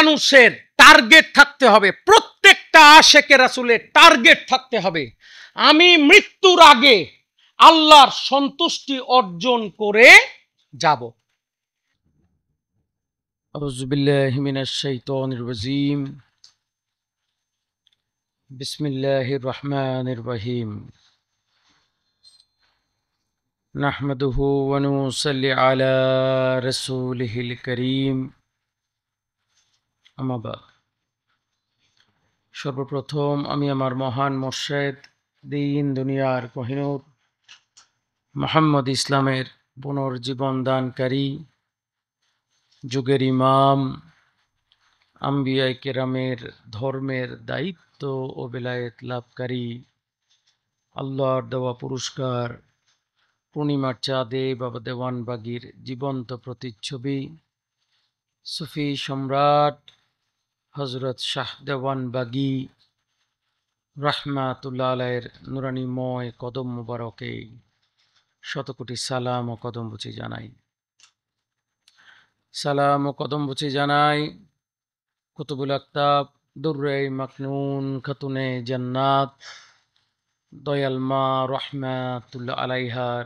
মানুষের টার্গেট থাকতে হবে, প্রত্যেকটা আশেকে রাসূলের টার্গেট থাকতে হবে, আমি মৃত্যুর আগে আল্লাহর সন্তুষ্টি অর্জন করে যাব। আউযু বিল্লাহি মিনাশ শাইতানির রাজীম। বিসমিল্লাহির রহমানির রহিম। নাহমাদুহু ওয়া নুসাল্লি আলা রাসূলিহিল কারীম। আম্মা বা'দ। সর্বপ্রথম আমি আমার মহান মুর্শিদ, দিন দুনিয়ার কোহিনূর মুহাম্মদ ইসলামের পুনর্জীবন দানকারী, যুগের ইমাম, আম্বিয়ায়ে কেরামের ধর্মের দায়িত্ব ও বেলায়েত লাভকারী, আল্লাহর দেওয়া পুরস্কার পূর্ণিমার চাঁদে বাবা দেওয়ানবাগীর জীবন্ত প্রতিচ্ছবি সুফি সম্রাট হযরত শাহ দেওয়ানবাগী রাহমাতুল্লাহ আলাইহির নুরানিময় কদম মুবারকে শতকোটি সালাম ও কদমবুচি জানাই। সালাম ও কদমবুচি জানাই কুতুবুল আকতাব দুররে মাকনুন খাতুনে জান্নাত দয়াল মা রাহমাতুল্লাহ আলাইহার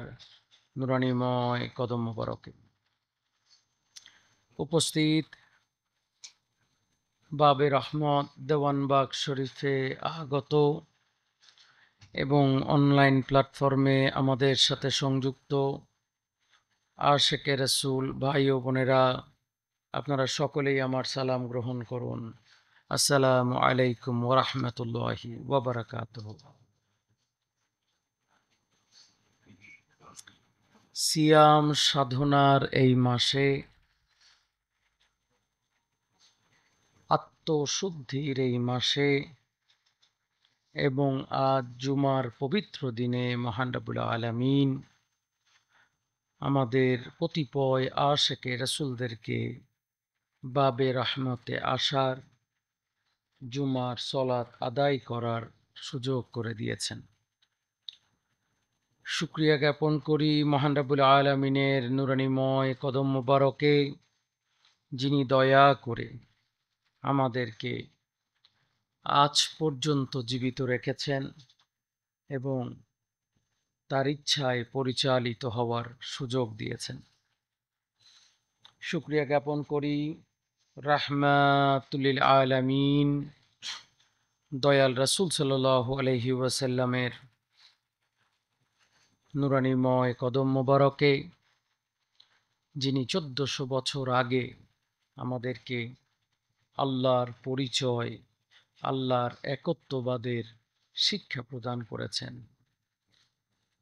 নুরানিময় কদম মুবারকে। উপস্থিত বাবে রহমত দেওয়ানবাগ শরীফে আগত এবং অনলাইন প্ল্যাটফর্মে আমাদের সাথে সংযুক্ত আশেকে রাসূল ভাই ও বোনেরা, আপনারা সকলেই আমার সালাম গ্রহণ করুন। আসসালামু আলাইকুম ওয়া রাহমাতুল্লাহি ওয়া বারাকাতুহু। সিয়াম সাধনার এই মাসে, আত্মশুদ্ধির এই মাসে এবং আজ জুমার পবিত্র দিনে মহান রব্বুল আলামিন আমাদের কতিপয় আশেকে রাসূলদেরকে বাবে রহমতে আসার, জুমার সলাত আদায় করার সুযোগ করে দিয়েছেন। শুকরিয়া জ্ঞাপন করি মহান রব্বুল আলামিনের নুরানিময় কদম মুবারকে, যিনি দয়া করে আমাদেরকে আজ পর্যন্ত জীবিত রেখেছেন এবং তার ইচ্ছায় পরিচালিত হওয়ার সুযোগ দিয়েছেন। শুকরিয়া জ্ঞাপন করি রাহমাতুল লিল আলামিন দয়াল রাসূল সাল্লাল্লাহু আলাইহি ওয়াসাল্লামের নুরানিময় কদম মুবারকে, যিনি 1400 বছর আগে আমাদেরকে আল্লাহর পরিচয়, আল্লাহর একত্ববাদের শিক্ষা প্রদান করেছেন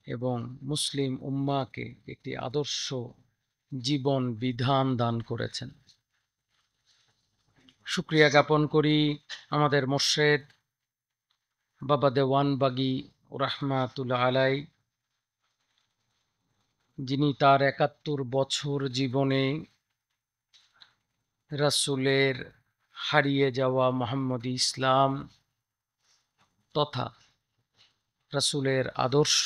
এবং মুসলিম উম্মাহকে একটি আদর্শ জীবন বিধান দান করেছেন। শুকরিয়া জ্ঞাপন করি আমাদের মুর্শিদ বাবা দেওয়ানবাগী রাহমাতুল্লাহ আলাই, যিনি তার ৭১ বছর জীবনে রাসূলের হারিয়ে যাওয়া মুহাম্মদী ইসলাম তথা রাসূলের আদর্শ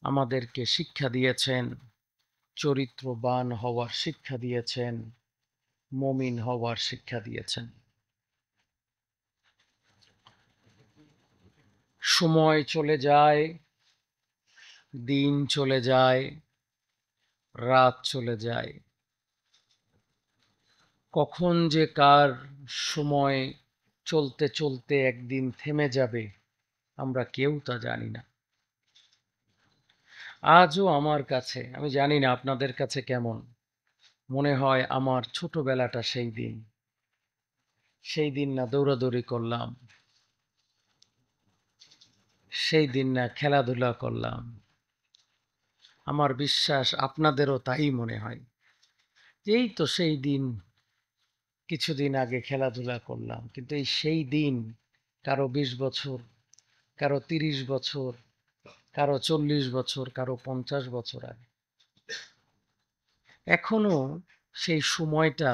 আমাদেরকে শিক্ষা দিয়েছেন, চরিত্রবান হওয়ার শিক্ষা দিয়েছেন, মুমিন হওয়ার শিক্ষা দিয়েছেন। সময় চলে যায়, দিন চলে যায়, রাত চলে যায়, কখন যে কার সময় চলতে চলতে একদিন থেমে যাবে আমরা কেউ তা জানি না। আজও আমার কাছে, আমি জানি না আপনাদের কাছে কেমন, মনে হয় আমার ছোটবেলাটা সেই দিন না দৌড়াদৌড়ি করলাম, সেই দিন না খেলাধুলা করলাম। আমার বিশ্বাস আপনাদেরও তাই মনে হয়, এই তো সেই দিন, কিছুদিন আগে খেলাধুলা করলাম, কিন্তু এই সেই দিন কারো 20 বছর, কারো 30 বছর, কারো 40 বছর, কারো 50 বছর আগে। এখনো সেই সময়টা,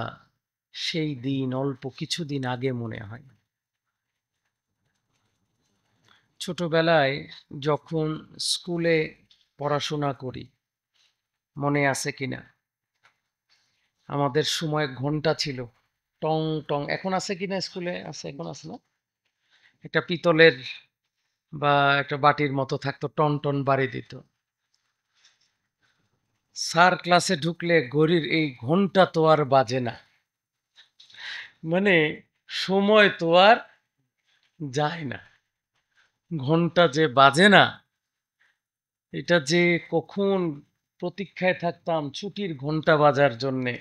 সেই দিন অল্প কিছুদিন আগে মনে হয়। ছোটবেলায় যখন স্কুলে পড়াশোনা করি, মনে আছে কিনা, আমাদের সময় ঘন্টা ছিল, টং টং, এখন আছে কিনা, স্কুলে আছে, এখন আছে না, একটা পিতলের বা একটা বাটির মতো থাকতো, টন টন বাড়ি দিত। স্যার ক্লাসে ঢুকলে ঘড়ির এই ঘন্টা তো আর বাজে না, মানে সময় তো আর যায় না, ঘন্টা যে বাজে না, এটা যে কখন প্রতীক্ষায় থাকতাম ছুটির ঘন্টা বাজার জন্যে,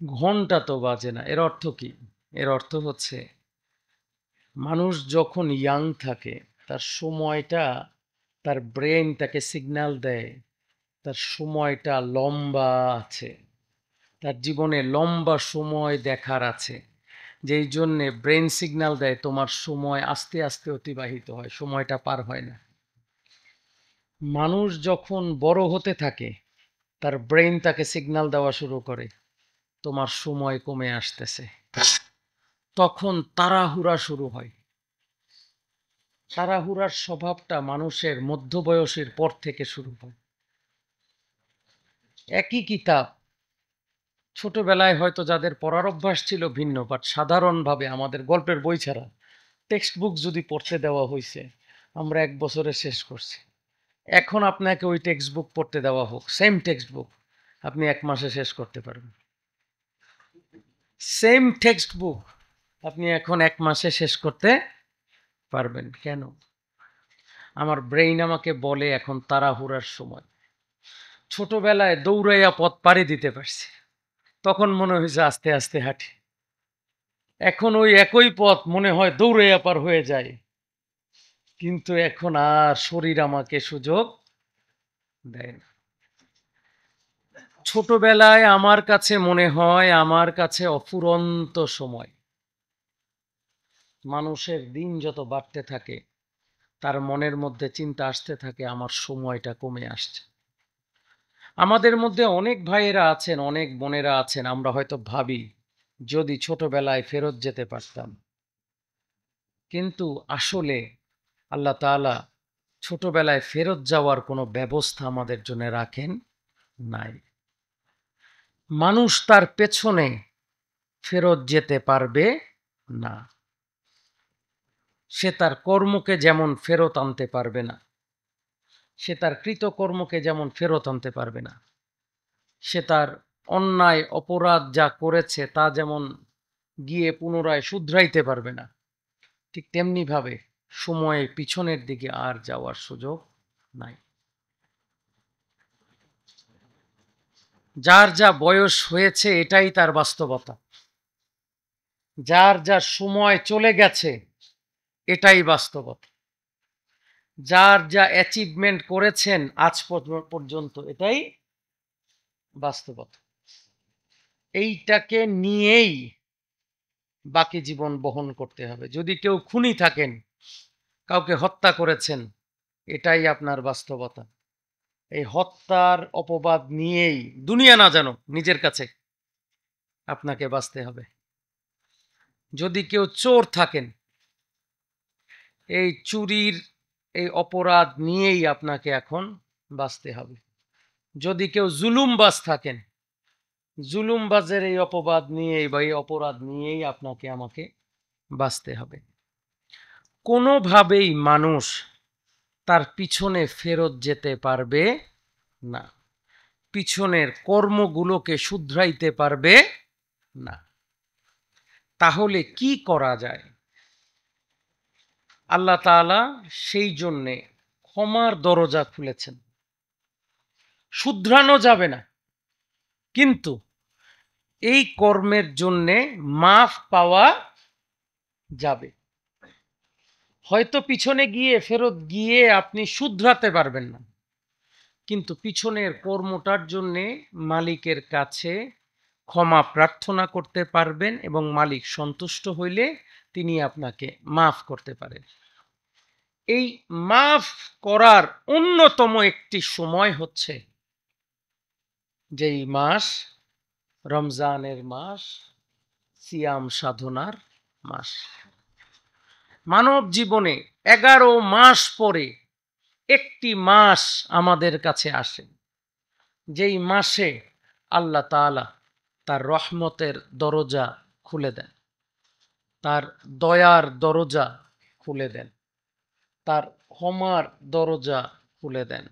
ঘন্টা তো বাজে না। এর অর্থ কি? এর অর্থ হচ্ছে মানুষ যখন ইয়াং থাকে, তার সময়টা, তার ব্রেন তাকে সিগন্যাল দেয় তার সময়টা লম্বা আছে, তার জীবনে লম্বা সময় দেখার আছে, যেই জন্যে ব্রেন সিগন্যাল দেয় তোমার সময় আস্তে আস্তে অতিবাহিত হয়, সময়টা পার হয় না। মানুষ যখন বড় হতে থাকে, তার ব্রেন তাকে সিগন্যাল দেওয়া শুরু করে তোমার সময় কমে আসতেছে, তখন তাড়াহুড়া শুরু হয়। তাড়াহুড়ার স্বভাবটা মানুষের মধ্যবয়সের পর থেকে শুরু হয়। একই কিতাব ছোটবেলায় হয়তো যাদের পড়ার অভ্যাস ছিল ভিন্ন, বাট সাধারণভাবে আমাদের গল্পের বই ছাড়া টেক্সট বুক যদি পড়তে দেওয়া হয়েছে, আমরা 1 বছরে শেষ করছি। এখন আপনাকে ওই টেক্সট বুক পড়তে দেওয়া হোক, সেম টেক্সট বুক, আপনি 1 মাসে শেষ করতে পারবেন। সেম টেক্সট বুক আপনি এখন 1 মাসে শেষ করতে পারবেন। কেন? আমার ব্রেইন আমাকে বলে এখন তাড়াহুড়ার সময়। ছোটবেলায় দৌড়াইয়া পথ পাড়ি দিতে পারছি, তখন মনে হয়েছে আস্তে আস্তে হাঁটি। এখন ওই একই পথ মনে হয় দৌড়াইয়া পার হয়ে যায়, কিন্তু এখন আর শরীর আমাকে সুযোগ দেয় না। ছোটবেলায় আমার কাছে মনে হয় আমার কাছে অফুরন্ত সময়। মানুষের দিন যত বাড়তে থাকে, তার মনের মধ্যে চিন্তা আসতে থাকে আমার সময়টা কমে আসছে। আমাদের মধ্যে অনেক ভাইয়েরা আছেন, অনেক বোনেরা আছেন, আমরা হয়তো ভাবি যদি ছোটবেলায় ফেরত যেতে পারতাম, কিন্তু আসলে আল্লাহ তাআলা ছোটবেলায় ফেরত যাওয়ার কোনো ব্যবস্থা আমাদের জন্য রাখেন নাই। মানুষ তার পেছনে ফেরত যেতে পারবে না। সে তার কর্মকে যেমন ফেরত আনতে পারবে না, সে তার কৃতকর্মকে যেমন ফেরত আনতে পারবে না, সে তার অন্যায় অপরাধ যা করেছে তা যেমন গিয়ে পুনরায় শুধরাইতে পারবে না, ঠিক তেমনি ভাবে সময়ে পিছনের দিকে আর যাওয়ার সুযোগ নাই। যার যা বয়স হয়েছে এটাই তার বাস্তবতা, যার যা সময় চলে গেছে এটাই বাস্তবতা, যার যা অ্যাচিভমেন্ট করেছেন আজ পর্যন্ত এটাই বাস্তবতা। এইটাকে নিয়েই বাকি জীবন বহন করতে হবে। যদি কেউ খুনি থাকেন, কাউকে হত্যা করেছেন, এটাই আপনার বাস্তবতা। এই হত্যার অপবাদ নিয়েই দুনিয়া না জানো নিজের কাছে আপনাকে বাঁচতে হবে। যদি কেউ চোর থাকেন, এই চুরির এই অপরাধ নিয়েই আপনাকে এখন বাঁচতে হবে। যদি কেউ জুলুমবাজ থাকেন, জুলুমবাজের এই অপবাদ নিয়েই বা এই অপরাধ নিয়েই আপনাকে আমাকে বাঁচতে হবে। কোনোভাবেই মানুষ তার পিছনে ফেরত যেতে পারবে না, পিছনের কর্মগুলোকে শুধরাইতে পারবে না। তাহলে কি করা যায়? আল্লাহ তাআলা সেই জন্যে ক্ষমার দরজা খুলেছেন। শুধরানো যাবে না, কিন্তু এই কর্মের জন্যে মাফ পাওয়া যাবে। হয়তো পিছনে গিয়ে ফেরত গিয়ে আপনি শুধরাতে পারবেন না, কিন্তু পিছনের কর্মটার জন্যে মালিকের কাছে ক্ষমা প্রার্থনা করতে পারবেন এবং মালিক সন্তুষ্ট হইলে তিনি আপনাকে মাফ করতে পারেন। এই মাফ করার অন্যতম একটি সময় হচ্ছে যেই মাস রমজানের মাস, সিয়াম সাধনার মাস। মানব জীবনে 11 মাস পরে একটি মাস আমাদের কাছে আসে, যেই মাসে আল্লাহ তাআলা তার রহমতের দরজা খুলে দেন, তার দয়ার দরজা খুলে দেন, তার ক্ষমার দরজা খুলে দেন।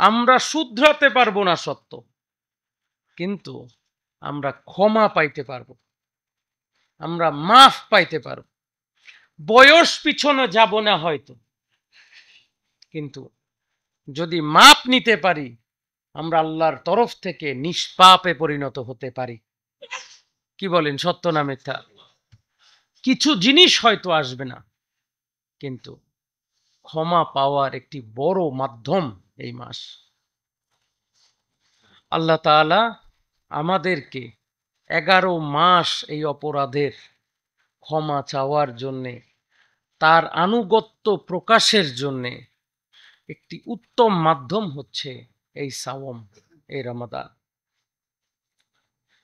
আমরা শুধরাতে পারবো না সত্য, কিন্তু আমরা ক্ষমা পাইতে পারবো, আমরা মাফ পাইতে পারবো। বয়স পিছনে যাব না হয়তো, কিন্তু যদি মাপ নিতে পারি, আমরা আল্লাহর তরফ থেকে নিষ্পাপে পরিণত হতে পারি। কি বলেন, সত্য না মিথ্যা? কিছু জিনিস হয়তো আসবে না, কিন্তু ক্ষমা পাওয়ার একটি বড় মাধ্যম এই মাস। আল্লাহ তাআলা আমাদেরকে 11 মাস এই অপরাধের ক্ষমা চাওয়ার জন্যে, তার আনুগত্য প্রকাশের জন্যে একটি উত্তম মাধ্যম হচ্ছে এই সাওম, এই রমাদান।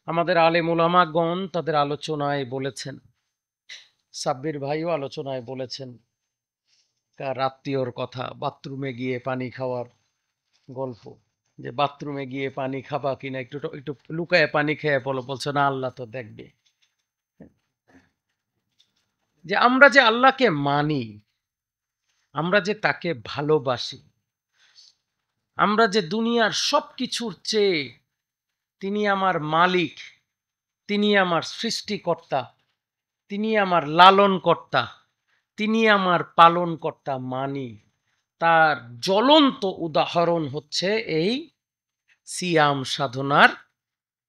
আমাদের আলেম উলামাগণ তাদের আলোচনায় বলেছেন, সাব্বির ভাইও আলোচনায় বলেছেন কার আত্মীয়র কথা, বাথরুমে গিয়ে পানি খাওয়ার গল্প, যে বাথরুমে গিয়ে পানি খাবা কিনা, একটু একটু লুকায় পানি খেয়ে বলছে না আল্লাহ তো দেখবে। যে আমরা যে আল্লাহকে মানি, আমরা যে তাকে ভালোবাসি, আমরা যে দুনিয়ার সব কিছুর চেয়ে তিনি আমার মালিক, তিনি আমার সৃষ্টিকর্তা, তিনি আমার লালনকর্তা, তিনি আমার পালনকর্তা মানি, তার জ্বলন্ত উদাহরণ হচ্ছে এই সিয়াম সাধনার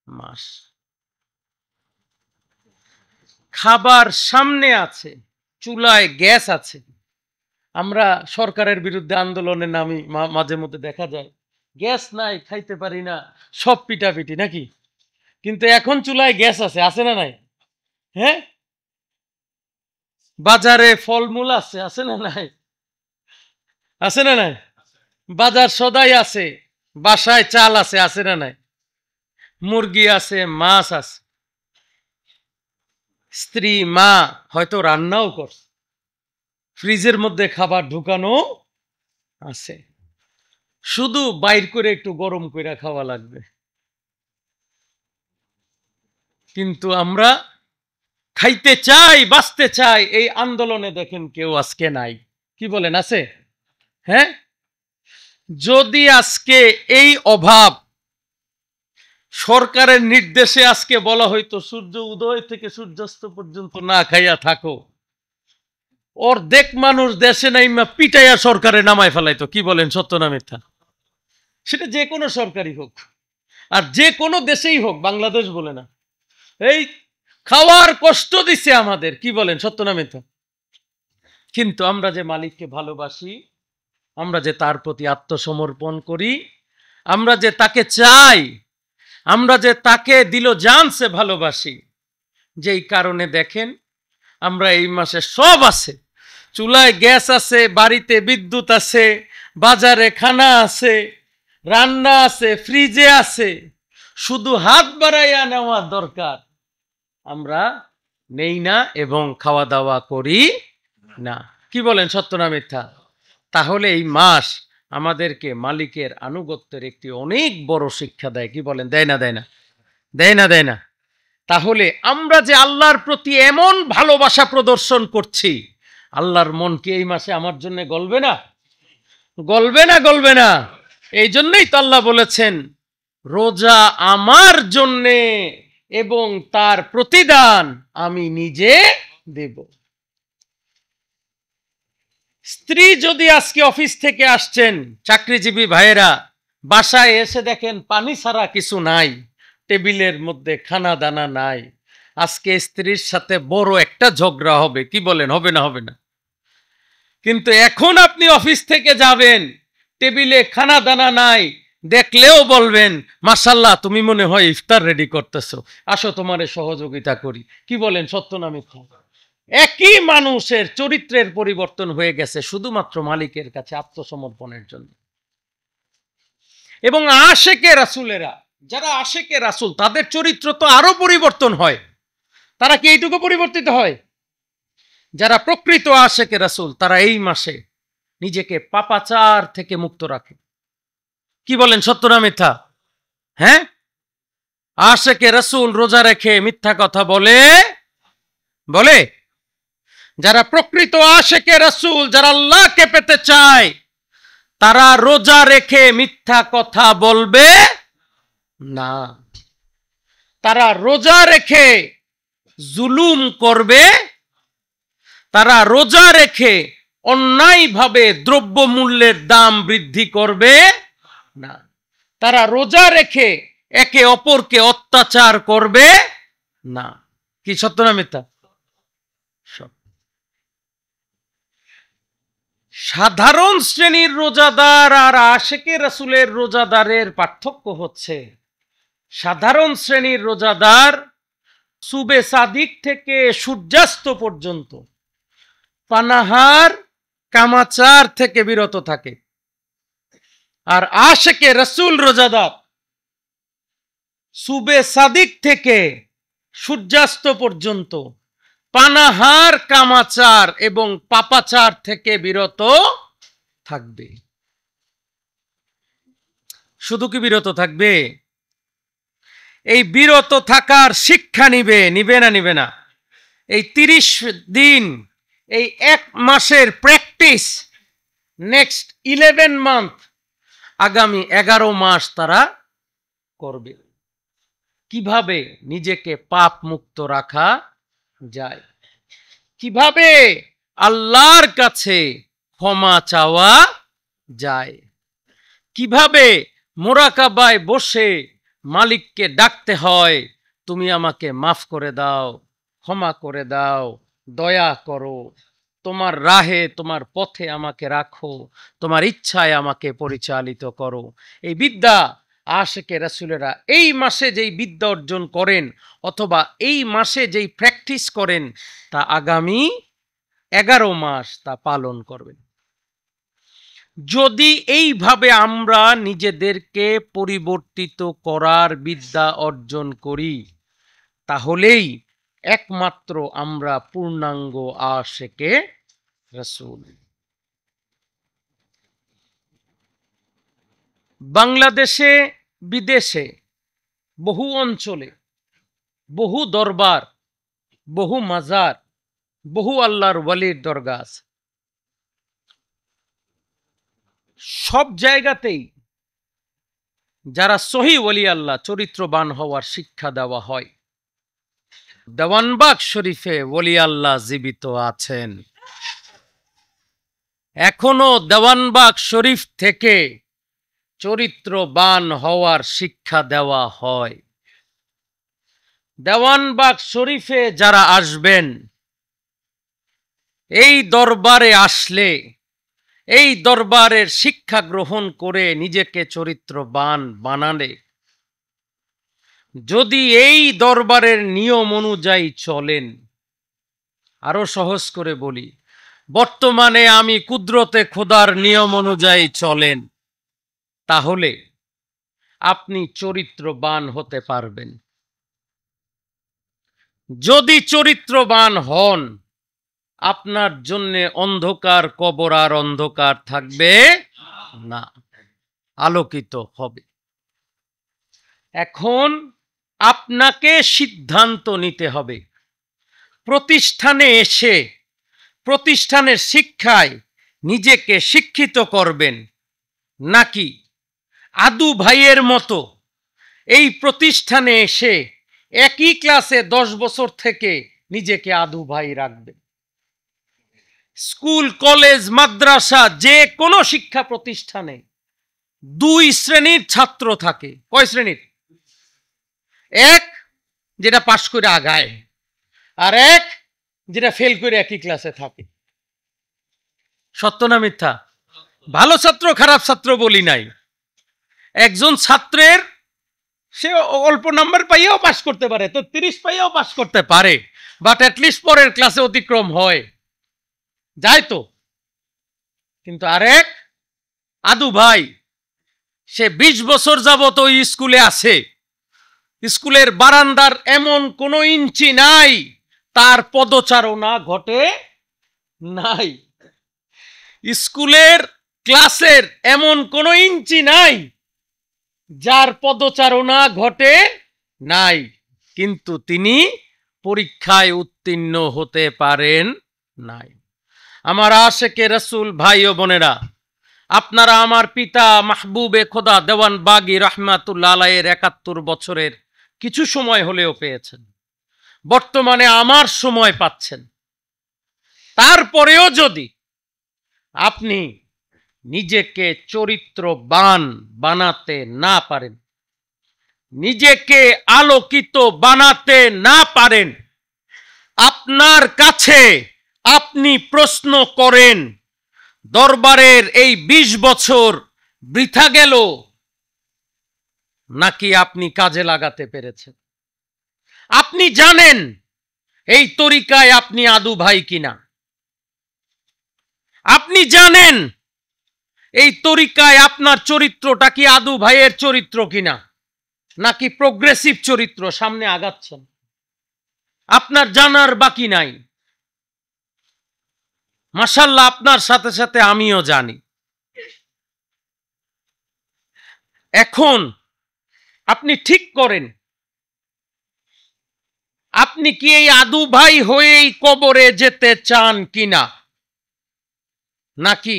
মাস। খাবার সামনে আছে, চুলায় গ্যাস আছে। আমরা সরকারের বিরুদ্ধে আন্দোলনে নামি, মাঝে মধ্যে দেখা যায় গ্যাস নাই, খাইতে পারি না, সব পিটাপিটি নাকি। কিন্তু এখন চুলায় গ্যাস আছে, আছে না নাই? হ্যাঁ, বাজারে ফলমূল আছে, আছে না নাই? আছে না নাই? বাজার সদাই আছে, বাসায় চাল আছে, আছে না নাই? মুরগি আছে, মাছ আছে, স্ত্রী মা হয়তো রান্নাও করছে, ফ্রিজের মধ্যে খাবার ঢুকানো আছে, শুধু বাইর করে একটু গরম করে খাওয়া লাগবে। কিন্তু আমরা খাইতে চাই, বাঁচতে চাই, এই আন্দোলনে দেখেন কেউ আজকে নাই। কি বলেন, আছে? হ্যাঁ, যদি আজকে এই অভাব সরকারের নির্দেশে আজকে বলা হইতো সূর্য উদয় থেকে সূর্যাস্ত পর্যন্ত না খাইয়া থাকো, অর্ধেক মানুষ দেশে নাইমা পিটাইয়া সরকারে নামায় ফেলাইতো। কি বলেন, সত্য না মিথ্যা? সেটা যে কোনো সরকারই হোক, আর যে কোনো দেশেই হোক, বাংলাদেশ বলে না। এই খাওয়ার কষ্ট দিছে আমাদের। কি বলেন, সত্য না মিথ্যা? কিন্তু আমরা যে মালিককে ভালোবাসি, আমরা যে তার প্রতি আত্মসমর্পণ করি, আমরা যে তাকে চাই, আমরা যে তাকে দিল জানসে ভালোবাসি, যেই কারণে দেখেন আমরা এই মাসে সব আছে, চুলায় গ্যাস আছে, বাড়িতে বিদ্যুৎ আছে, বাজারে খানা আছে, রান্না আছে, ফ্রিজে আছে, শুধু হাত বাড়াইয়া নেওয়া দরকার। আমরা নেই না এবং খাওয়া দাওয়া করি না। কি বলেন, সত্য না মিথ্যা? তাহলে এই মাস আমাদেরকে মালিকের আনুগত্যের একটি অনেক বড় শিক্ষা দেয়। কি বলেন, দেয় না? দেয় না? দেয় না? দেয় না? তাহলে আমরা যে আল্লাহর প্রতি এমন ভালোবাসা প্রদর্শন করছি, আল্লাহর মন কি এই মাসে আমার জন্য গলবে না? গলবে না? গলবে না? এই জন্যই তো আল্লাহ বলেছেন, রোজা আমার জন্যে এবং তার প্রতিদান আমি নিজে দেব। স্ত্রী যদি আজকে অফিস থেকে আসছেন, চাকরিজীবী ভাইয়েরা বাসায় এসে দেখেন পানি ছাড়া কিছু নাই, টেবিলের মধ্যে খানা দানা নাই, আজকে স্ত্রীর সাথে বড় একটা ঝগড়া হবে। কি বলেন, হবে না? হবে না? কিন্তু এখন আপনি অফিস থেকে যাবেন, টেবিলে খানা দানা নাই, দেখলেও বলবেন মাশাআল্লাহ, তুমি মনে হয় ইফতার রেডি করতেছো, আসো তোমারে সহযোগিতা করি। কি বলেন, সত্য না মিথ্যা? একই মানুষের চরিত্রের পরিবর্তন হয়ে গেছে শুধুমাত্র মালিকের কাছে আত্মসমর্পণের জন্য। এবং আশেকে রাসূলেরা, যারা আশেকে রাসূল, তাদের চরিত্র তো আরো পরিবর্তন হয়। তারা কি এইটুকু পরিবর্তিত হয়? যারা প্রকৃত আশেকে রাসূল, তারা এই মাসে নিজেকে পাপাচার থেকে মুক্ত রাখে। কি বলেন, সত্য না মিথ্যা? হ্যাঁ, আশেকে রাসূল রোজা রেখে মিথ্যা কথা বলে বলে? যারা প্রকৃত আশেকে রাসূল, যারা আল্লাহকে পেতে চায়, তারা রোজা রেখে মিথ্যা কথা বলবে না। তারা রোজা রেখে জুলুম করবে, তারা রোজা রেখে অন্যায়ভাবে দ্রব্যমূল্যের দাম বৃদ্ধি করবে না। তারা রোজা রেখে একে অপরকে অত্যাচার করবে না। কি সত্য না মিথ্যা? সাধারণ শ্রেণীর রোজাদার আর আশেকে রাসূলের রোজাদারের পার্থক্য হচ্ছে, সাধারণ শ্রেণীর রোজাদার সুবে সাদিক থেকে সূর্যাস্ত পর্যন্ত পানাহার কামাচার থেকে বিরত থাকে। আর আশেকে রাসূল রোজাদার সুবে সাদিক থেকে সূর্যাস্ত পর্যন্ত পানাহার কামাচার এবং পাপাচার থেকে বিরত থাকবে। শুধু কি বিরত থাকবে? এই বিরত থাকার শিক্ষা নিবে না? এই 30 দিন, এই 1 মাসের প্র্যাকটিস, নেক্সট 11 মান্থ, আগামী 11 মাস তারা করবে। কিভাবে নিজেকে পাপ মুক্ত রাখা যায়, কিভাবে আল্লাহর কাছে ক্ষমা চাওয়া যায়, কিভাবে মুরাকাবায় বসে মালিককে ডাকতে হয়, তুমি আমাকে মাফ করে দাও, ক্ষমা করে দাও, দয়া করো, তোমার রাহে তোমার পথে আমাকে রাখো, তোমার ইচ্ছায় আমাকে পরিচালিত করো। এই বিদ্যা আশেকে রাসূলেরা এই মাসে যেই বিদ্যা অর্জন করেন অথবা এই মাসে যেই প্র্যাকটিস করেন, তা আগামী 11 মাস তা পালন করবেন। যদি এইভাবে আমরা নিজেদেরকে পরিবর্তিত করার বিদ্যা অর্জন করি, তাহলেই একমাত্র আমরা পূর্ণাঙ্গ আশেকে রাসূল। বাংলাদেশে, বিদেশে, বহু অঞ্চলে বহু দরবার, বহু মাজার, বহু আল্লাহর ওয়ালির দরগা আছে। সব জায়গাতেই যারা সহি ওয়ালি আল্লাহ, চরিত্রবান হওয়ার শিক্ষা দেওয়া হয়। দেওয়ানবাগ শরীফে ওয়ালি আল্লাহ জীবিত আছেন। এখনো দেওয়ানবাগ শরীফ থেকে চরিত্রবান হওয়ার শিক্ষা দেওয়া হয়। দেওয়ানবাগ শরীফে যারা আসবেন, এই দরবারে আসলে, এই দরবারের শিক্ষা গ্রহণ করে নিজেকে চরিত্রবান বানালে, যদি এই দরবারের নিয়ম অনুযায়ী চলেন, আরো সহজ করে বলি, বর্তমানে আমি কুদরতে খোদার নিয়ম অনুযায়ী চলেন, তাহলে আপনি চরিত্রবান হতে পারবেন। যদি চরিত্রবান হন, আপনার জন্য অন্ধকার কবর আর অন্ধকার থাকবে না, আলোকিত হবে। এখন আপনাকে সিদ্ধান্ত নিতে হবে, প্রতিষ্ঠানে এসে প্রতিষ্ঠানের শিক্ষায় নিজেকে শিক্ষিত করবেন, নাকি আদু ভাইয়ের মতো এই প্রতিষ্ঠানে এসে একই ক্লাসে 10 বছর থেকে নিজেকে আদু ভাই রাখবেন। স্কুল, কলেজ, মাদ্রাসা, যে কোনো শিক্ষা প্রতিষ্ঠানে 2 শ্রেণীর ছাত্র থাকে। কয় শ্রেণীর? এক যেটা পাশ করে আগায়, আর এক যেটা ফেল করে একই ক্লাসে থাকে। সত্য না মিথ্যা? ভালো ছাত্র খারাপ ছাত্র বলি নাই। একজন ছাত্রের সে অল্প নাম্বার পাইয়াও পাস করতে পারে, তো 30 পাইয়াও পাস করতে পারে, বাট অ্যাটলিস্ট পরের ক্লাসে অতিক্রম হয় যায় তো। কিন্তু আরেক আদু ভাই, সে 20 বছর যাবত ওই স্কুলে আছে, স্কুলের বারান্দার এমন কোনো ইঞ্চি নাই তার পদচারণা ঘটে নাই, স্কুলের ক্লাসের এমন কোনো ইঞ্চি নাই যার পদচারণা ঘটে নাই, কিন্তু তিনি পরীক্ষায় উত্তীর্ণ হতে পারেন নাই। আমার আশেকে রসুল ভাই ও বোনেরা, আপনারা আমার পিতা মাহবুবে খোদা দেওয়ান বাগী রহমাতুল্লাহ আলাইহির ৭১ বছরের কিছু সময় হলেও পেয়েছেন, বর্তমানে আমার সময় পাচ্ছেন। তারপরেও যদি আপনি নিজেকে চরিত্রবান বানাতে না পারেন, নিজেকে আলোকিত বানাতে না পারেন, আপনার কাছে আপনি প্রশ্ন করেন দরবারের এই ২০ বছর বৃথা গেল নাকি আপনি কাজে লাগাতে পেরেছেন? আপনি জানেন এই তরিকায় আপনি আদু ভাই কিনা, আপনি জানেন এই তরিকায় আপনার চরিত্রটা কি আদু ভাইয়ের চরিত্র কিনা, নাকি প্রোগ্রেসিভ চরিত্র, সামনে আগাচ্ছেন, আপনার জানার বাকি নাই। মাশাআল্লাহ, আপনার সাথে সাথে আমিও জানি। এখন আপনি ঠিক করেন, আপনি কি এই আদু ভাই হয়েই কবরে যেতে চান কিনা, নাকি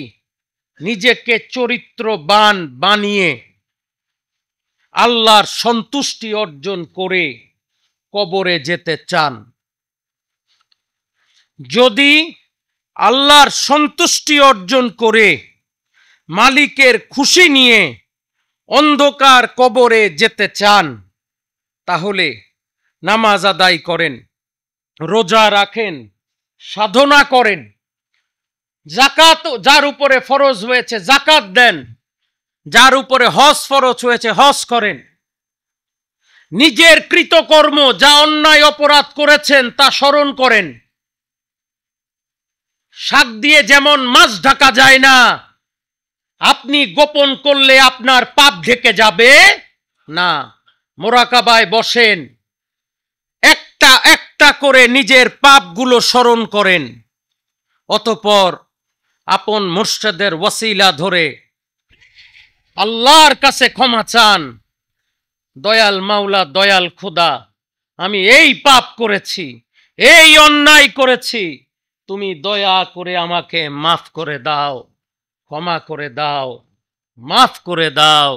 নিজেকে চরিত্রবান বানিয়ে আল্লাহর সন্তুষ্টি অর্জন করে কবরে যেতে চান? যদি আল্লাহর সন্তুষ্টি অর্জন করে মালিকের খুশি নিয়ে অন্ধকার কবরে যেতে চান, তাহলে নামাজ আদায় করেন, রোজা রাখেন, সাধনা করেন, যাকাত যার উপরে ফরজ হয়েছে যাকাত দেন, যার উপরে হজ ফরজ হয়েছে হজ করেন, নিজের কৃতকর্ম যা অন্যায় অপরাধ করেছেন তা স্মরণ করেন। শাক দিয়ে যেমন মাছ ঢাকা যায় না, আপনি গোপন করলে আপনার পাপ ঢেকে যাবে না। মোরাকাবায় বসেন, একটা একটা করে নিজের পাপগুলো স্মরণ করেন, অতঃপর আপন মুর্শিদের ওসিলা ধরে আল্লাহর কাছে ক্ষমা চান। দয়াল মাওলা, দয়াল খোদা, আমি এই পাপ করেছি, এই অন্যায় করেছি, তুমি দয়া করে আমাকে মাফ করে দাও, ক্ষমা করে দাও, মাফ করে দাও,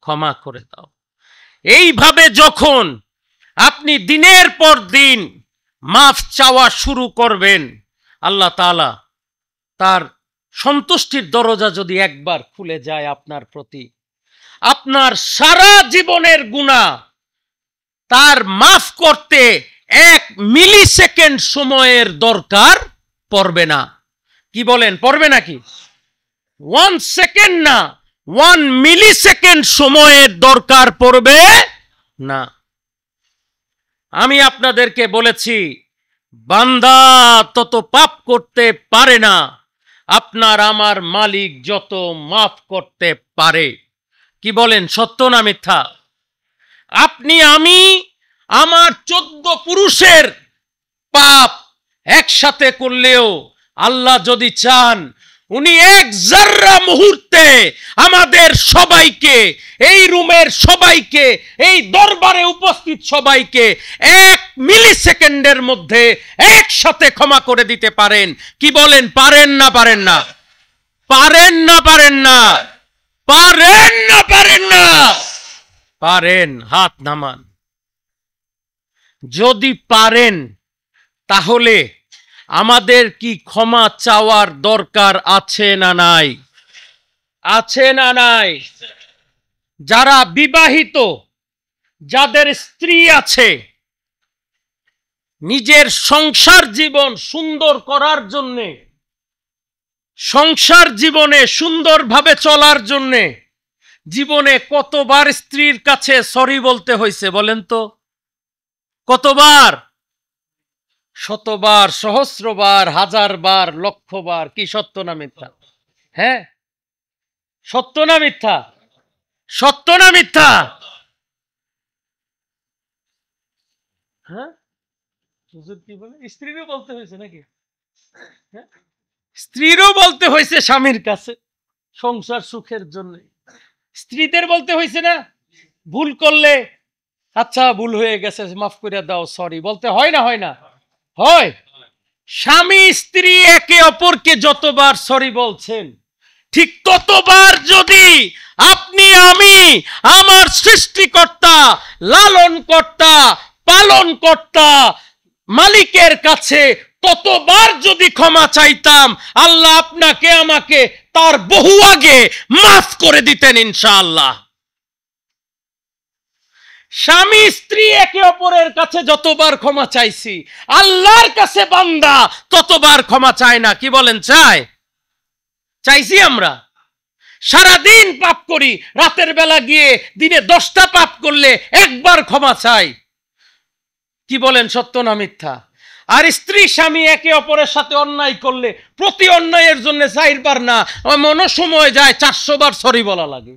ক্ষমা করে দাও। এইভাবে যখন আপনি দিনের পর দিন মাফ চাওয়া শুরু করবেন, আল্লাহ তাআলা তার সন্তুষ্টির দরজা যদি একবার খুলে যায় আপনার প্রতি, আপনার সারা জীবনের গুনাহ তার মাফ করতে ১ মিলি সেকেন্ড সময়ের দরকার পড়বে না। কি বলেন, পড়বে নাকি? 1 সেকেন্ড না, 1 মিলি সেকেন্ড সময়ের দরকার পড়বে না। আমি আপনাদেরকে বলেছি, বান্দা তত পাপ করতে পারে না আপনার আমার মালিক যত মাফ করতে পারে। কি বলেন, সত্য না মিথ্যা? আপনি আমি আমার 14 পুরুষের পাপ একসাথে করলেও আল্লাহ যদি চান, উনি 1 জাররা মুহূর্তে আমাদের সবাইকে, এই রুমের সবাইকে, এই দরবারে উপস্থিত সবাইকে 1 মিলি সেকেন্ডের মধ্যে একসাথে ক্ষমা করে দিতে পারেন। কি বলেন, পারেন না পারেন না? পারেন না পারেন না? পারেন না পারেন না? পারেন, হাত নামান। যদি পারেন, তাহলে আমাদের কি ক্ষমা চাওয়ার দরকার আছে না নাই? আছে না নাই? যারা বিবাহিত, যাদের স্ত্রী আছে, নিজের সংসার জীবন সুন্দর করার জন্যে, সংসার জীবনে সুন্দরভাবে চলার জন্যে জীবনে কতবার স্ত্রীর কাছে সরি বলতে হয়েছে বলেন তো? কতবার? শতবার, সহস্রবার, হাজারবার, লক্ষবার। কি সত্য না মিথ্যা? হ্যাঁ, সত্য না মিথ্যা? সত্য না মিথ্যা? হ্যাঁ, কি বলে, স্ত্রীরও বলতে হয়েছে নাকি? স্ত্রীরও বলতে হয়েছে স্বামীর কাছে সংসার সুখের জন্য। স্ত্রীদের বলতে হয়েছে না, ভুল করলে আচ্ছা ভুল হয়ে গেছে, মাফ করে দাও, সরি বলতে হয় না? হয় না? হয়। স্বামী স্ত্রী একে অপরকে যতবার সরি বলছেন, ঠিক ততবার যদি আপনি আমি আমার সৃষ্টিকর্তা, লালনকর্তা, পালনকর্তা, মালিকের কাছে ততবার যদি ক্ষমা চাইতাম, আল্লাহ আপনাকে আমাকে তার বহু আগে মাফ করে দিতেন ইনশাআল্লাহ। স্বামী স্ত্রী একে অপরের কাছে যতবার ক্ষমা চাইছি, আল্লাহর কাছে বান্দা ততবার ক্ষমা চায় না। কি বলেন, চায়? চাইছি আমরা? সারাদিন পাপ করি, রাতের বেলা গিয়ে দিনে 10টা পাপ করলে একবার ক্ষমা চাই। কি বলেন, সত্য না মিথ্যা? আর স্ত্রী স্বামী একে অপরের সাথে অন্যায় করলে প্রতি অন্যায়ের জন্য 4বার না, মনে সময় যায় 400 বার সরি বলা লাগে।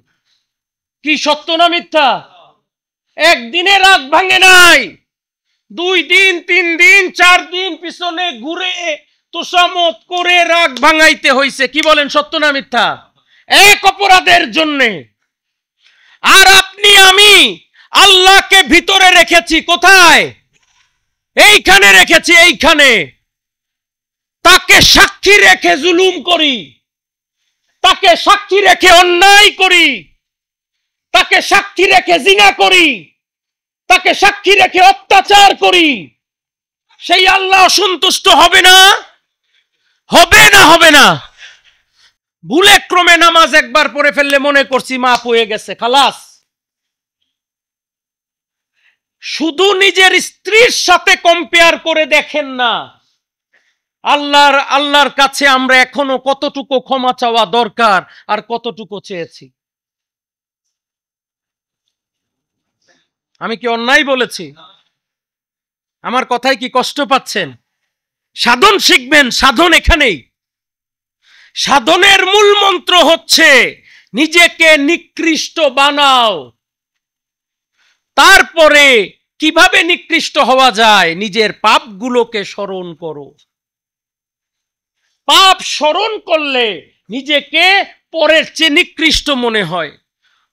কি সত্য না মিথ্যা? একদিনে রাগ ভাঙে নাই, 2 দিন 3 দিন 4 দিন পিছনে ঘুরে তোষামত করে রাগ ভাঙাইতে হইছে। কি বলেন, সত্য না মিথ্যা? এক অপরাধের জন্য। আর আপনি আমি আল্লাহকে ভিতরে রেখেছি কোথায়? এইখানে রেখেছি, এইখানে। তাকে সাক্ষী রেখে জুলুম করি, তাকে সাক্ষী রেখে অন্যায় করি, তাকে সাক্ষী রেখে জিনা করি, তাকে সাক্ষী রেখে অত্যাচার করি। সেই আল্লাহ সন্তুষ্ট হবে না? হবে না? হবে না? ভুলে ক্রমে নামাজ একবার পড়ে ফেললে মনে করছি মাপ হয়ে গেছে, খালাস। শুধু নিজের স্ত্রীর সাথে কম্পেয়ার করে দেখেন না, আল্লাহর কাছে আমরা এখনো কতটুকু ক্ষমা চাওয়া দরকার আর কতটুকু চেয়েছি। আমি কি অন্যায় বলেছি? আমার কথায় কি কষ্ট পাচ্ছেন? সাধন শিখবেন, সাধন এখানেই। সাধনের মূল মন্ত্র হচ্ছে নিজেকে নিকৃষ্ট বানাও। তারপরে কিভাবে নিকৃষ্ট হওয়া যায়? নিজের পাপগুলোকে স্মরণ করো। পাপ স্মরণ করলে নিজেকে পরের চেয়ে নিকৃষ্ট মনে হয়।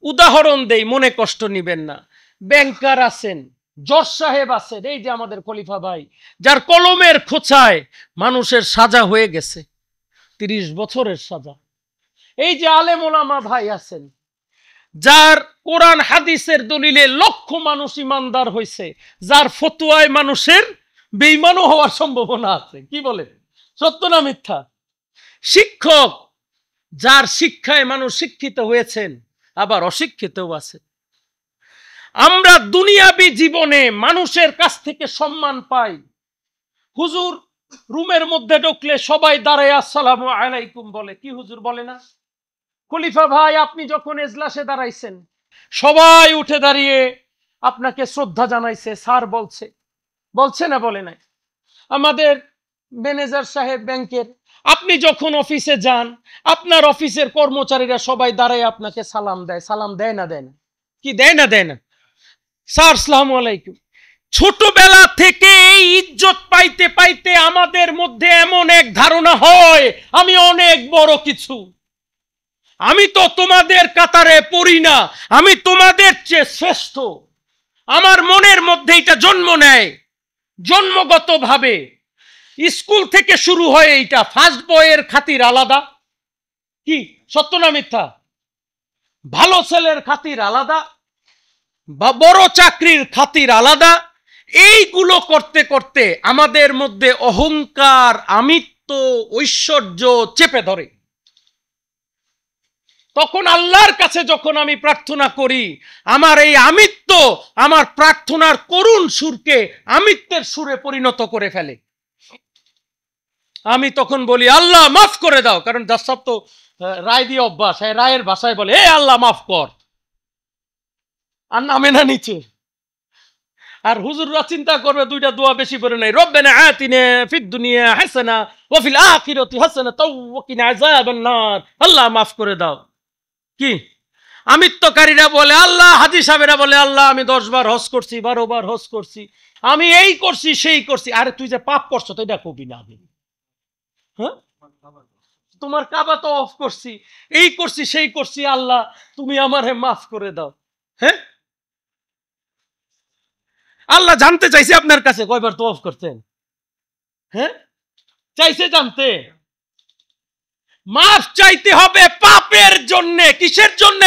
উদাহরণ দেই, মনে কষ্ট নিবেন না। ব্যাংকার আছেন, জজ সাহেব আছেন, এই যে আমাদের খলিফা ভাই, যার কলমের খোঁচায় মানুষের সাজা হয়ে গেছে, 30 বছরের সাজা। এই যে আলেম ওলামা ভাই আছেন, যার কোরআন হাদিসের দলিলে লক্ষ মানুষ ইমানদার হয়েছে, যার ফতুয়ায় মানুষের বেঈমানও হওয়ার সম্ভাবনা আছে। কি বলে, সত্য না মিথ্যা? শিক্ষক, যার শিক্ষায় মানুষ শিক্ষিত হয়েছেন, আবার অশিক্ষিতও আছে। আমরা দুনিয়াবী জীবনে মানুষের কাছ থেকে সম্মান পাই। হুজুর রুমের মধ্যে ঢুকলে সবাই দাঁড়ায় আসসালামু আলাইকুম বলে, কি হুজুর বলে না? খলিফা ভাই আপনি যখন এজলাসে দাঁড়াইছেন, সবাই উঠে দাঁড়িয়ে আপনাকে শ্রদ্ধা জানাইছে, স্যার বলছে, বলছে না? বলে নাই? আমাদের ম্যানেজার সাহেব ব্যাংকের, আপনি যখন অফিসে যান, আপনার অফিসের কর্মচারীরা সবাই দাঁড়ায় আপনাকে সালাম দেয়। সালাম দেয় না? দেয় না? কি দেয় না? দেয় না? স্যার আসসালামু আলাইকুম। ছোটবেলা থেকে এই ইজ্জত পাইতে পাইতে আমাদের মধ্যে এমন এক ধারণা হয় আমি অনেক বড় কিছু, আমি তো তোমাদের কাতারে পড়ি না, আমি তোমাদের চেয়ে শ্রেষ্ঠ। আমার মনের মধ্যে এটা জন্ম নেয় জন্মগত ভাবে। স্কুল থেকে শুরু হয় এইটা। ফার্স্ট বয়ের খাতির আলাদা, কি সত্য না মিথ্যা? ভালো ছেলের খাতির আলাদা, বা বড় চাকরির খাতির আলাদা। এইগুলো করতে করতে আমাদের মধ্যে অহংকার, আমিত্ব, ঐশ্বর্য চেপে ধরে। তখন আল্লাহর কাছে যখন আমি প্রার্থনা করি, আমার এই আমিত্ব আমার প্রার্থনার করুণ সুরকে আমিত্বের সুরে পরিণত করে ফেলে। আমি তখন বলি আল্লাহ মাফ করে দাও, কারণ যার সব তো রায় দিয়ে অভ্যাস, রায়ের ভাষায় বলে এ আল্লাহ মাফ কর, আর নামে না নিচে। আর হুজুররা চিন্তা করবে 2টা দোয়া বেশি করে নাই, রব্বানা আতিনা ফিদ দুনিয়া হাসানা ওয়া ফিল আখিরাতি হাসানা ওয়া কিনা আযাবান নার, আল্লাহ মাফ করে দাও। কি আমিত্বকারীরা বলে, আল্লাহ হাজী সাহেবেরা বলে আল্লাহ আমি 10 বার হজ করছি, 12 বার হজ করছি, আমি এই করছি সেই করছি। আরে তুই যে পাপ করছো তো এটা কবি না? হ্যাঁ, তোমার কাবা তো অফ করছি, এই করছি সেই করছি, আল্লাহ তুমি আমারে মাফ করে দাও। হ্যাঁ, আল্লাহ জানতে চাইছে আপনার কাছে কয়বার তওয়াফ করতেন? হ্যাঁ, চাইছে জানতে। মাফ চাইতে হবে পাপের জন্য। কিসের জন্য?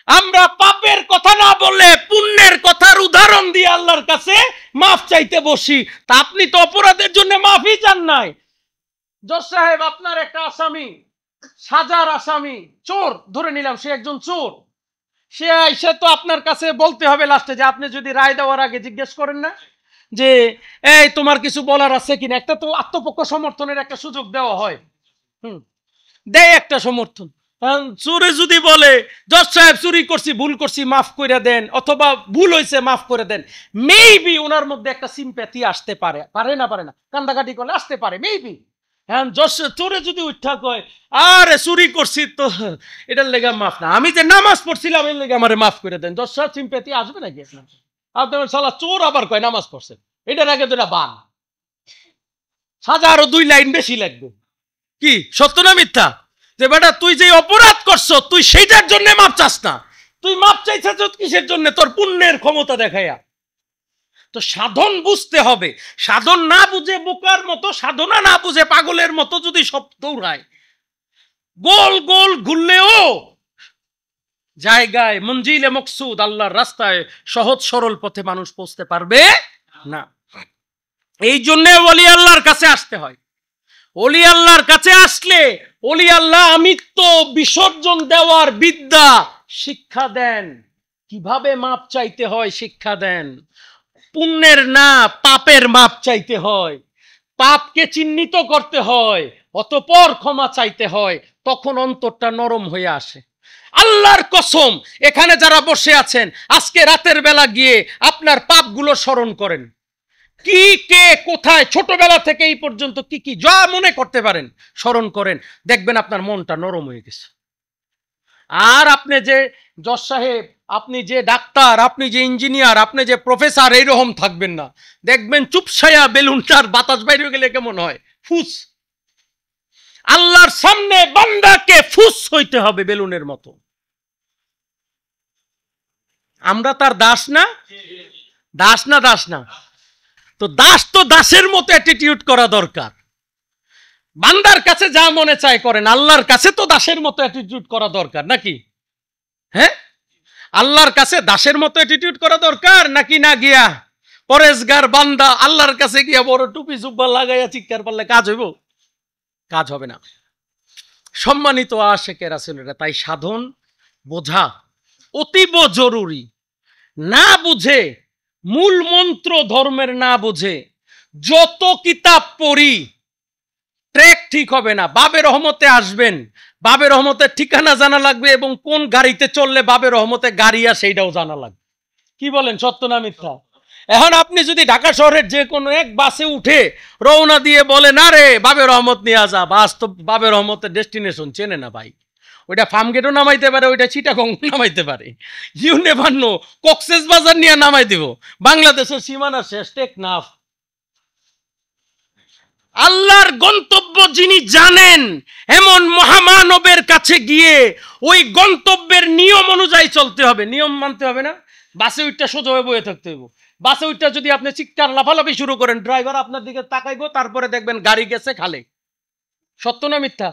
আমরা পাপের কথা না বলে পুণ্যের কথার উদাহরণ দিয়ে আল্লাহর কাছে মাফ চাইতে বসি। তা আপনি তো অপরাধের জন্য মাফই চান নাই। জজ সাহেব, আপনার একটা আসামি, সাজার আসামি, চোর ধরে নিলাম, সে একজন চোর। সে আইসা তো আপনার কাছে বলতে হবে লাস্টে, যে আপনি যদি রায় দেওয়ার আগে জিজ্ঞেস করেন না যে এই তোমার কিছু বলার আছে কিনা, একটা তো আত্মপক্ষ সমর্থনের একটা সুযোগ দেওয়া হয়। দেয় একটা সমর্থন। চোরে যদি বলে জজ সাহেব চুরি করছি, ভুল করছি, মাফ করে দেন, অথবা ভুল হয়েছে মাফ করে দেন, মেবি ওনার মধ্যে একটা সিম্প্যাথি আসতে পারে। পারে না? পারে না? কান্দাকাটি করলে আসতে পারে মেবি। হ্যাঁ, চোরে যদি উঠা কয় আরে চুরি করছি তো এটার লেগে মাফ না, আমি যে নামাজ পড়ছিলাম এর লেগে আমারে মাফ করে দেন, জজ সাহেব সিম্প্যাথি আসবে নাকি? আপনার সালা চোর আবার কয় নামাজ পড়ছেন, এটার আগে তো এটা বান, সাজা আরো 2 লাইন বেশি লাগবে। কি সত্য না মিথ্যা? যে বেটা তুই যে অপরাধ করছো তুই সেইটার জন্য মাপ চাস না, তুই মাপ চাইছিস কিসের জন্য? তোর পুণ্যের ক্ষমতা দেখাইয়া। তো সাধন বুঝতে হবে। সাধন না বুঝে বোকার মতো, সাধনা না বুঝে পাগলের মতো যদি সব দৌড়ায়, গোল গোল ঘুরলেও জায়গায় মঞ্জিলে মকসুদ আল্লাহর রাস্তায় সহজ সরল পথে মানুষ পৌঁছতে পারবে না। এই জন্য ওলি আল্লাহর কাছে আসতে হয়। ওলি আল্লাহর কাছে আসলে ওলি আল্লাহ আমিত্ব বিসর্জন দেওয়ার বিদ্যা শিক্ষা দেন, কিভাবে মাপ চাইতে হয় শিক্ষা দেন। পুণ্যের না পাপের মাপ চাইতে হয়, পাপকে চিহ্নিত করতে হয়, অতঃপর ক্ষমা চাইতে হয়, তখন অন্তরটা নরম হয়ে আসে। আল্লাহর কসম, এখানে যারা বসে আছেন আজকে রাতের বেলা গিয়ে আপনার পাপগুলো স্মরণ করেন। কি কে কোথায় ছোটবেলা থেকে এই পর্যন্ত কি কি যা মনে করতে পারেন স্মরণ করেন, দেখবেন আপনার মনটা নরম হয়ে গেছে। আর আপনি যে জজ সাহেব, আপনি যে ডাক্তার, আপনি যে ইঞ্জিনিয়ার, আপনি যে প্রফেসর, এইরকম থাকবেন না। দেখবেন চুপসায়া বেলুনটার বাতাস বাইরে গেলে কেমন হয়? ফুস। আল্লাহর সামনে বান্দাকে ফুস হইতে হবে বেলুনের মতো। আমরা তার দাস না? দাস না? দাস না? তো দাস তো দাসের মতো অ্যাটিটিউড করা দরকার। বান্দার কাছে যা মনে চায় করেন, আল্লাহর কাছে তো দাসের মতো অ্যাটিটিউড করা দরকার নাকি? হ্যাঁ, আল্লাহর কাছে দাসের মতো অ্যাটিটিউড করা দরকার নাকি? না গিয়া পরেশগার বান্দা আল্লাহর কাছে গিয়া বড় টুপি জুব্বা লাগাইয়া চিৎকার পারলে কাজ হইব? কাজ হবে না। সম্মানিত আশিকে রাসূলেরা, তাই সাধন বোঝা অতীব জরুরি। না বুঝে, মূল মন্ত্র ধর্মের না বুঝে যত কিতাব পড়ি ট্র্যাক ঠিক হবে না। বাবে রহমতে আসবেন, বাবে রহমতের ঠিকানা জানা লাগবে, এবং কোন গাড়িতে চললে বাবে রহমতে গাড়ি আর সেইটাও জানা লাগবে। কি বলেন, সত্য না মিথ্যা? এখন আপনি যদি ঢাকা শহরের যে কোনো এক বাসে উঠে রওনা দিয়ে বলে না রে বাবে রহমত নিয়ে যা, বাস তো বাবে রহমতের ডেস্টিনেশন চেনে না ভাই। ওইটা ফার্মগেটও নামাইতে পারে, ওইটা চিটাগং নামাইতে পারে, ইউ নেভার নো, কক্সেস বাজার নিয়ে নামাই দিব, বাংলাদেশের সীমানা শেষ টেকনাফ। আল্লাহর গন্তব্য যিনি জানেন, এমন মহামানবের কাছে গিয়ে ওই গন্তব্যের নিয়ম অনুযায়ী চলতে হবে। নিয়ম মানতে হবে না? বাসে উঠটা সোজা হয়ে বয়ে থাকতে হইব। বাসে উঠটা যদি আপনি চিৎকার লাফালাফি শুরু করেন, ড্রাইভার আপনার দিকে তাকাইবো, তারপরে দেখবেন গাড়ি গেছে খালে। সত্য না মিথ্যা?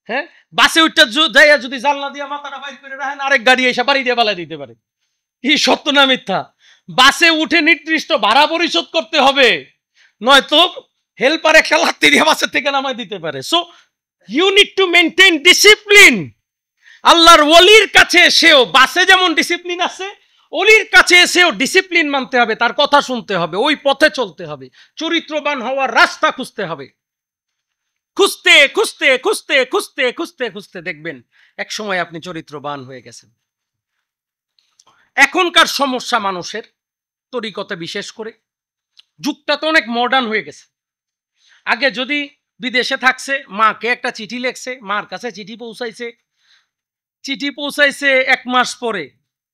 হ্যাঁ, বাসে উঠটা যাইয়া যদি জানলা দিয়ে মাথাটা বাইর করে রাখেন, আরেক গাড়ি এসে বাড়ি দিয়ে পালাই দিতে পারে। কি সত্য না মিথ্যা? বাসে উঠে নির্দিষ্ট ভাড়া পরিশোধ করতে হবে, নয়তো হেল্পার একটা লাত্তি দিয়ে বাসের থেকে নামাই দিতে পারে। So you need to maintain discipline. আল্লাহর ওলির কাছে এসেও বাসে যেমন ডিসিপ্লিন আছে, ওলির কাছে এসেও ডিসিপ্লিন মানতে হবে, তার কথা শুনতে হবে, ওই পথে চলতে হবে, চরিত্রবান হওয়ার রাস্তা খুঁজতে হবে। খুঁজতে খুঁজতে খুঁজতে খুঁজতে খুঁজতে খুঁজতে দেখবেন এক সময় আপনি চরিত্রবান হয়ে গেছেন। এখনকার সমস্যা মানুষের তরিকতে, বিশেষ করে যুগটা তো অনেক মডার্ন হয়ে গেছে। আগে যদি বিদেশে থাকছে, মাকে একটা চিঠি লেখছে, মার কাছে চিঠি পৌঁছাইছে, চিঠি পৌঁছাইছে 1 মাস পরে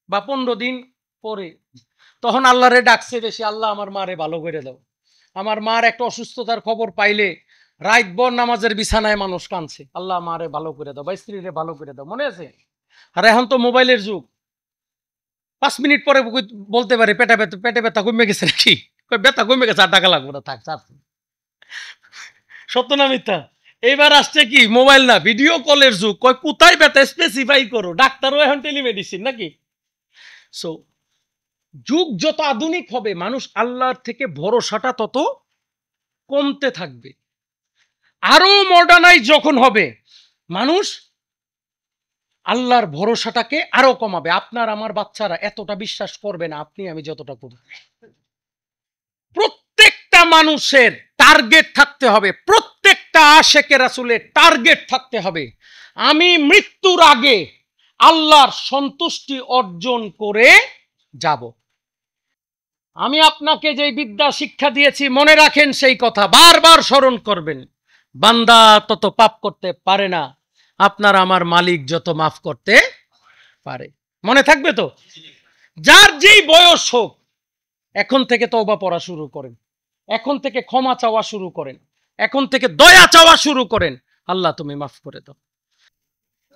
বা 15 দিন পরে, তখন আল্লাহরে ডাকছে বেশি, আল্লাহ আমার মারে ভালো করে দাও। আমার মার একটা অসুস্থতার খবর পাইলে রাতভর নামাজের বিছানায় মানুষ কাঁদছে, আল্লাহ মারে ভালো করে দাও বা স্ত্রীরে ভালো করে দাও। মনে আছে? আর এখন তো মোবাইলের যুগ, 5 মিনিট পরে বলতে পারে পেটে ব্যথা কমে গেছে নাকি, ব্যথা কমে গেছে, আর টাকা লাগবে না, থাক। সত্য না মিথ্যা? এইবার আসছে কি মোবাইল না ভিডিও কলের যুগ, কয় কোথায় ব্যথা স্পেসিফাই করো, ডাক্তারও এখন টেলিমেডিসিন নাকি। সো যুগ যত আধুনিক হবে মানুষ আল্লাহর থেকে ভরসাটা তত কমতে থাকবে। আরো মডার্নাইজ যখন হবে মানুষ আল্লাহর ভরসাটাকে আরো কমাবে। আপনার আমার বাচ্চারা এতটা বিশ্বাস করবে না আপনি আমি যতটা করব। প্রত্যেকটা মানুষের টার্গেট থাকতে হবে, প্রত্যেকটা আশেকে রাসূলের টার্গেট থাকতে হবে, আমি মৃত্যুর আগে আল্লাহর সন্তুষ্টি অর্জন করে যাব। আমি আপনাকে যে বিদ্যা শিক্ষা দিয়েছি মনে রাখেন, সেই কথা বারবার স্মরণ করবেন। বান্দা তত পাপ করতে পারে না আপনার আমার মালিক যত মাফ করতে পারে। মনে থাকবে তো? যার যেই বয়স হোক এখন থেকে তওবা পড়া শুরু করেন, এখন থেকে ক্ষমা চাওয়া শুরু করেন, এখন থেকে দয়া চাওয়া শুরু করেন। আল্লাহ তুমি মাফ করে দাও।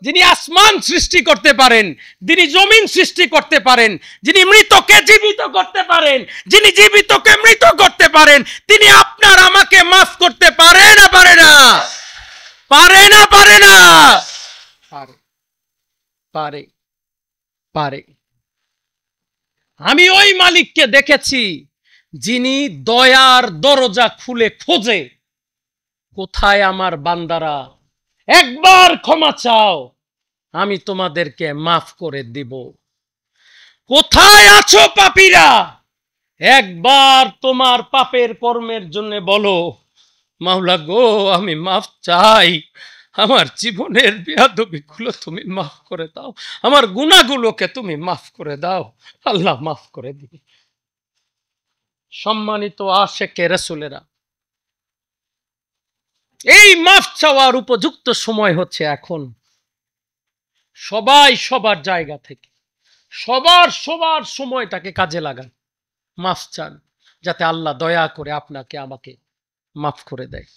যিনি আসমান সৃষ্টি করতে পারেন, যিনি জমিন সৃষ্টি করতে পারেন, যিনি মৃতকে জীবিত করতে পারেন, যিনি জীবিতকে মৃত করতে পারেন, তিনি আপনার আমাকে মাফ করতে পারে না পারে না? পারে না পারে না? পারে, পারে, পারে। আমি ওই মালিককে দেখেছি যিনি দয়ার দরজা খুলে খোঁজে, কোথায় আমার বান্দারা, একবার ক্ষমা চাও আমি তোমাদেরকে মাফ করে দিব। কোথায় আছো পাপীরা, একবার তোমার পাপের কর্মের জন্য বলো মাওলা গো আমি মাফ চাই, আমার জীবনের বেয়াদবিগুলো তুমি মাফ করে দাও, আমার গুনাহগুলোকে তুমি মাফ করে দাও। আল্লাহ মাফ করে দিবে। সম্মানিত আশেকে রাসূলেরা, এই মাফ চাওয়ার উপযুক্ত সময় হচ্ছে এখন। সবাই সবার জায়গা থেকে সবার সময়টাকে কাজে লাগান, মাফ চান, যাতে আল্লাহ দয়া করে আপনাকে আমাকে মাফ করে দেয়।